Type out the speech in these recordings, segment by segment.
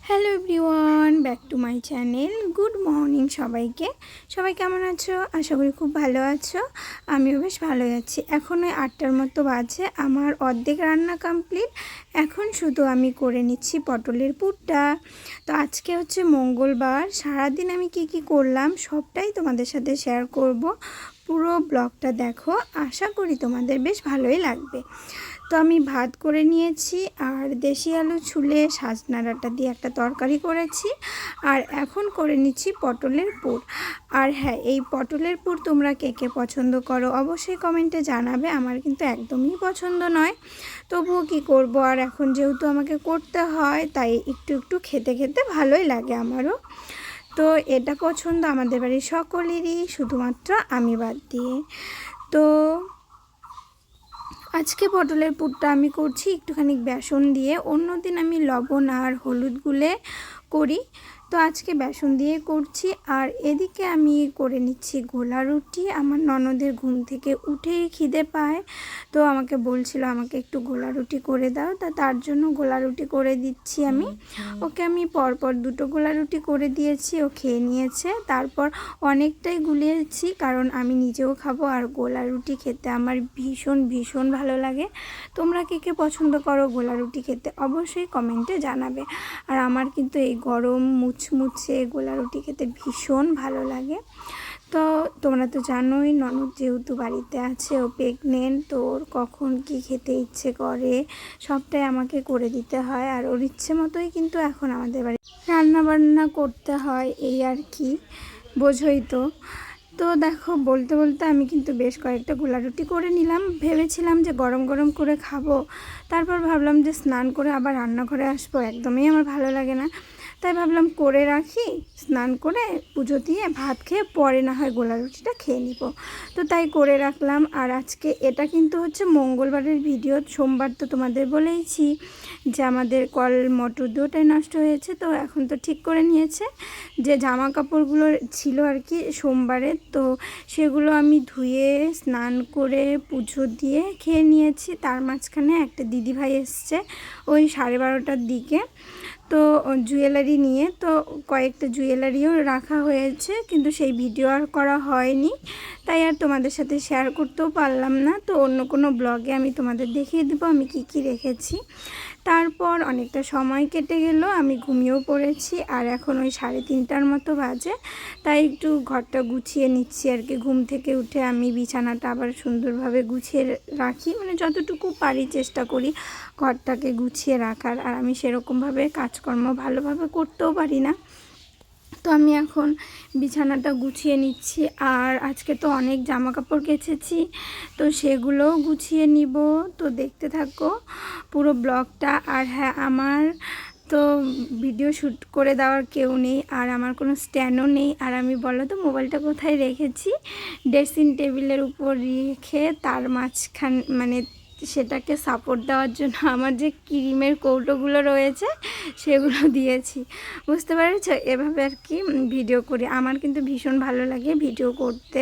Hello everyone, back to my channel. Good morning সবাইকে। সবাই কেমন আছো? আশা করি খুব ভালো আছো। আমিও বেশ ভালোই আছি। এখন ওই 8টার মতো বাজে, আমার অর্ধেক রান্না কমপ্লিট। এখন শুধু আমি করে নিচ্ছি পটলের পুরটা। তো আজকে হচ্ছে মঙ্গলবার। সারাদিন আমি কি করলাম সবটাই তোমাদের সাথে শেয়ার করব। পুরো ব্লগটা দেখো, আশা করি তোমাদের বেশ ভালোই লাগবে। তো আমি ভাত করে নিয়েছি আর দেশি আলু ছুলে সাজনা ডাঁটা দিয়ে একটা তরকারি করেছি। আর এখন করে নিচ্ছি পটলের পুর। আর হ্যাঁ, এই পটলের পুর তোমরা কে কে পছন্দ করো অবশ্যই কমেন্টে জানাবে। আমার কিন্তু একদমই পছন্দ নয়, তবুও কি করব। আর এখন যেহেতু আমাকে করতে হয়, তাই একটু একটু খেতে খেতে ভালোই লাগে আমারও। তো এটা পছন্দ আমাদের বাড়ির সকলেরই, শুধুমাত্র আমি বাদ দিয়ে। তো আজকে পটলের পুরটা আমি করছি একটুখানি বেসন দিয়ে। অন্যদিন আমি লবণ আর হলুদ গুলে করি, তো আজকে বেসন দিয়ে করছি। আর এদিকে আমি করে নিচ্ছি গোলা রুটি। আমার ননদের ঘুম থেকে উঠেই খিদে পায়, তো আমাকে বলছিল আমাকে একটু গোলা রুটি করে দাও। তার জন্য গোলা রুটি করে দিচ্ছি আমি ওকে। আমি পরপর দুটো গোলা রুটি করে দিয়েছি, ও খেয়ে নিয়েছে। তারপর অনেকটাই গুলিয়েছি, কারণ আমি নিজেও খাবো। আর গোলা রুটি খেতে আমার ভীষণ ভীষণ ভালো লাগে। তোমরা কে কে পছন্দ করো গোলা রুটি খেতে অবশ্যই কমেন্টে জানাবে। আর আমার কিন্তু এই গরম মুচমুচে গোলা রুটি খেতে ভীষণ ভালো লাগে। তো তোমরা তো জানোই, ননদ যেহেতু বাড়িতে আছে, ও প্রেগনেন্ট, তো ওর কখন কি খেতে ইচ্ছে করে সবটাই আমাকে করে দিতে হয়। আর ওর ইচ্ছে মতোই কিন্তু এখন আমাদের বাড়ি রান্না বান্না করতে হয়, এই আর কি, বোঝোই তো। তো দেখো, বলতে বলতে আমি কিন্তু বেশ কয়েকটা গোলা রুটি করে নিলাম। ভেবেছিলাম যে গরম গরম করে খাবো, তারপর ভাবলাম যে স্নান করে আবার রান্নাঘরে আসবো, একদমই আমার ভালো লাগে না। তাই ভাবলাম করে রাখি, স্নান করে পুজো দিয়ে ভাত খেয়ে পরে না হয় গোলা রুটিটা খেয়ে নিব। তো তাই করে রাখলাম। আর আজকে এটা কিন্তু হচ্ছে মঙ্গলবারের ভিডিও। সোমবার তো তোমাদের বলেইছি যে আমাদের কল মটর দুটোই নষ্ট হয়েছে, তো এখন তো ঠিক করে নিয়েছে। যে জামা কাপড়গুলো ছিল আর কি সোমবারের, তো সেগুলো আমি ধুয়ে স্নান করে পুজো দিয়ে খেয়ে নিয়েছি। তার মাঝখানে একটা দিদিভাই এসছে ওই 12:30টার দিকে, তো জুয়েলারি নিয়ে। তো কয়েকটা জুয়েলারিও রাখা হয়েছে, কিন্তু সেই ভিডিও আর করা হয়নি, তাই আর তোমাদের সাথে শেয়ার করতেও পারলাম না। তো অন্য কোনো ব্লগে আমি তোমাদের দেখিয়ে দেবো আমি কি রেখেছি। তারপর অনেকটা সময় কেটে গেল, আমি ঘুমিয়েও পড়েছি। আর এখন ওই 3:30টার মতো বাজে, তাই একটু ঘরটা গুছিয়ে নিচ্ছি আর কি। ঘুম থেকে উঠে আমি বিছানাটা আবার সুন্দরভাবে গুছিয়ে রাখি, মানে যতটুকু পারি চেষ্টা করি ঘরটাকে গুছিয়ে রাখার। আর আমি সেরকমভাবে কাজকর্ম ভালোভাবে করতেও পারি না, তো আমি এখন বিছানাটা গুছিয়ে নিচ্ছি। আর আজকে তো অনেক জামা কাপড় কেচেছি, তো সেগুলোও গুছিয়ে নিব। তো দেখতে থাকো পুরো ব্লগটা। আর হ্যাঁ, আমার তো ভিডিও শ্যুট করে দেওয়ার কেউ নেই, আর আমার কোনো স্ট্যান্ডও নেই। আর আমি বলো তো মোবাইলটা কোথায় রেখেছি? ড্রেসিং টেবিলের উপর রেখে তার মাঝখান মানে সেটাকে সাপোর্ট দেওয়ার জন্য আমার যে ক্রিমের কৌটোগুলো রয়েছে সেগুলো দিয়েছি, বুঝতে পেরেছ? এভাবে আর কি ভিডিও করি। আমার কিন্তু ভীষণ ভালো লাগে ভিডিও করতে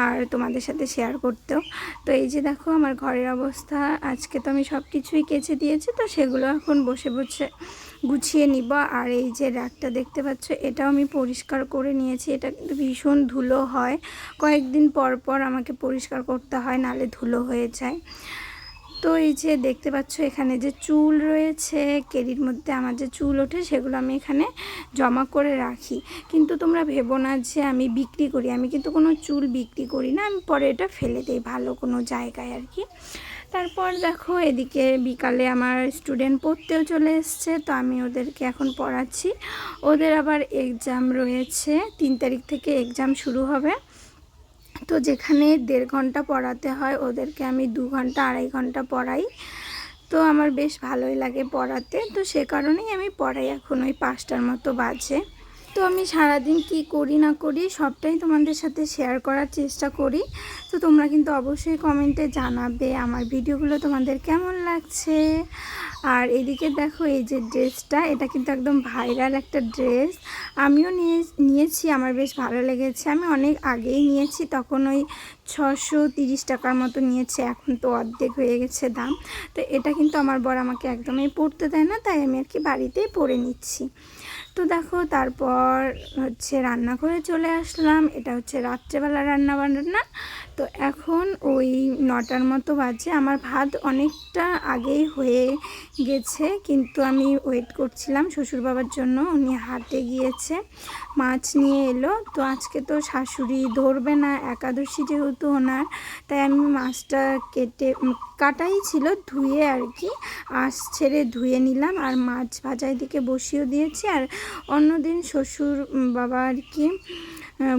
আর তোমাদের সাথে শেয়ার করতেও। তো এই যে দেখো আমার ঘরের অবস্থা। আজকে তো আমি সব কিছুই কেচে দিয়েছি, তো সেগুলো এখন বসে বসে গুছিয়ে নিব। আর এই যে র্যাকটা দেখতে পাচ্ছ, এটাও আমি পরিষ্কার করে নিয়েছি। এটা কিন্তু ভীষণ ধুলো হয়, কয়েকদিন পর পর আমাকে পরিষ্কার করতে হয়, নালে ধুলো হয়ে যায়। তো এই যে দেখতে পাচ্ছ এখানে যে চুল রয়েছে, কেরির মধ্যে আমার যে চুল ওঠে সেগুলো আমি এখানে জমা করে রাখি। কিন্তু তোমরা ভেবো না যে আমি বিক্রি করি, আমি কিন্তু কোনো চুল বিক্রি করি না, আমি পরে এটা ফেলে দিই ভালো কোনো জায়গায় আর কি। তারপর দেখো এদিকে বিকালে আমার স্টুডেন্ট পড়তেও চলে এসছে, তো আমি ওদেরকে এখন পড়াচ্ছি। ওদের আবার এক্সাম রয়েছে, 3 তারিখ থেকে এক্সাম শুরু হবে। তো যেখানে 1.5 ঘন্টা পড়াতে হয়, ওদেরকে আমি 2 ঘন্টা 2.5 ঘন্টা পড়াই। তো আমার বেশ ভালোই লাগে পড়াতে, তো সে কারণেই আমি পড়াই। এখন ওই 5টার মতো বাজে। তো আমি সারাদিন কি করি না করি সবটাই তোমাদের সাথে শেয়ার করার চেষ্টা করি। তো তোমরা কিন্তু অবশ্যই কমেন্টে জানাবে আমার ভিডিওগুলো তোমাদের কেমন লাগছে। আর এদিকে দেখো এই যে ড্রেসটা, এটা কিন্তু একদম ভাইরাল একটা ড্রেস। আমিও নিয়েছি, আমার বেশ ভালো লেগেছে। আমি অনেক আগেই নিয়েছি, তখন ওই 630 টাকার মতো নিয়েছে, এখন তো অর্ধেক হয়ে গেছে দাম। তো এটা কিন্তু আমার বর আমাকে একদমই পরতে দেয় না, তাই আমি আর কি বাড়িতেই পরে নিচ্ছি। তো দেখো তারপর হচ্ছে রান্নাঘরে চলে আসলাম। এটা হচ্ছে রাত্রেবেলা রান্না। তো এখন ওই 9টার মতো বাজে। আমার ভাত অনেকটা আগেই হয়ে গেছে, কিন্তু আমি ওয়েট করছিলাম শ্বশুর বাবার জন্য। উনি হাটে গিয়েছে, মাছ নিয়ে এলো। তো আজকে তো শাশুড়ি ধরবে না, একাদশী যেহেতু ওনার, তাই আমি মাছটা কাটাই ছিল, ধুয়ে আর কি আঁশ ছেড়ে ধুয়ে নিলাম। আর মাছ ভাজার দিকে বসিয়েও দিয়েছি। আর অন্যদিন শ্বশুর বাবা আর কি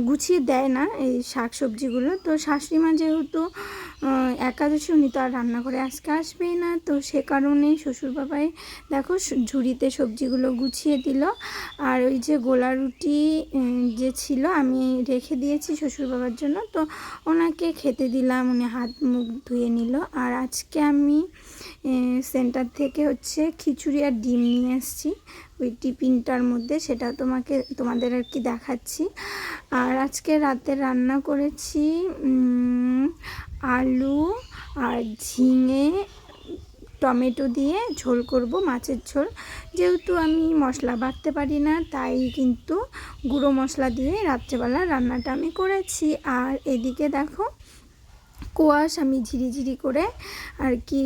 গুছিয়ে দেয় না এই শাক সবজিগুলো। তো শাশুড়ি মা যেহেতু একাদশী, উনি তো আর রান্নাঘরে আজকে আসবেই না, তো সে কারণে শ্বশুর বাবাই দেখো ঝুড়িতে সবজিগুলো গুছিয়ে দিল। আর ওই যে গোলা রুটি যে ছিল আমি রেখে দিয়েছি শ্বশুর বাবার জন্য, তো ওনাকে খেতে দিলাম। উনি হাত মুখ ধুয়ে নিল। আর আজকে আমি সেন্টার থেকে হচ্ছে খিচুড়ি আর ডিম নিয়ে এসেছি ওই টিফিনটার মধ্যে, সেটা তোমাদের আর কি দেখাচ্ছি। আর আজকে রাতে রান্না করেছি আলু আর ঝিঙে টমেটো দিয়ে ঝোল করব, মাছের ঝোল। যেহেতু আমি মশলা বাটতে পারি না, তাই কিন্তু গুঁড়ো মশলা দিয়ে রাত্রেবেলা রান্নাটা আমি করেছি। আর এদিকে দেখো কোয়াশ আমি ঝিরিঝিরি করে আর কি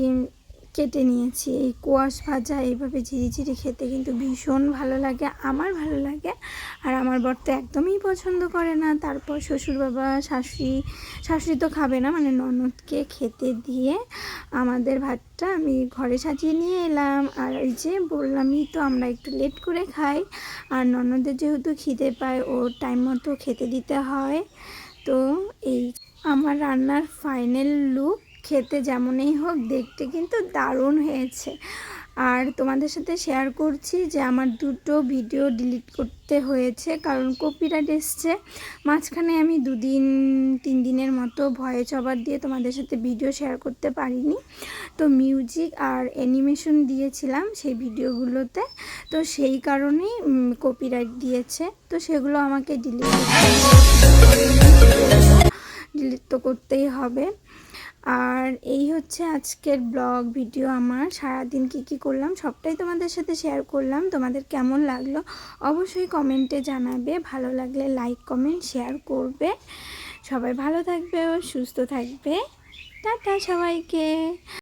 কেটে নিয়েছি। এই কোয়াশ ভাজা এইভাবে ঝিরিঝিরি খেতে কিন্তু ভীষণ ভালো লাগে, আমার ভালো লাগে। আর আমার বর তো একদমই পছন্দ করে না। তারপর শ্বশুর বাবা শাশুড়ি তো খাবে না, মানে ননদকে খেতে দিয়ে আমাদের ভাতটা আমি ঘরে সাজিয়ে নিয়ে এলাম। আর এই যে বললামই তো আমরা একটু লেট করে খাই, আর ননদের যেহেতু খিদে পায় ও টাইম মতো খেতে দিতে হয়। তো এই আমার রান্নার ফাইনাল লুক। খেতে যেমনই হোক, দেখতে কিন্তু দারুণ হয়েছে। আর তোমাদের সাথে শেয়ার করছি যে আমার 2টো ভিডিও ডিলিট করতে হয়েছে, কারণ কপিরাইট এসছে। মাঝখানে আমি 2-3 দিনের মতো ভয়েস ওভার দিয়ে তোমাদের সাথে ভিডিও শেয়ার করতে পারিনি। তো মিউজিক আর অ্যানিমেশন দিয়েছিলাম সেই ভিডিওগুলোতে, তো সেই কারণেই কপিরাইট দিয়েছে। তো সেগুলো আমাকে ডিলিট তো করতেই হবে। আর এই হচ্ছে আজকের ব্লগ ভিডিও। আমার সারাদিন কি করলাম সবটাই তোমাদের সাথে শেয়ার করলাম। তোমাদের কেমন লাগলো অবশ্যই কমেন্টে জানাবে। ভালো লাগলে লাইক কমেন্ট শেয়ার করবে। সবাই ভালো থাকবে ও সুস্থ থাকবে। টাটা সবাইকে।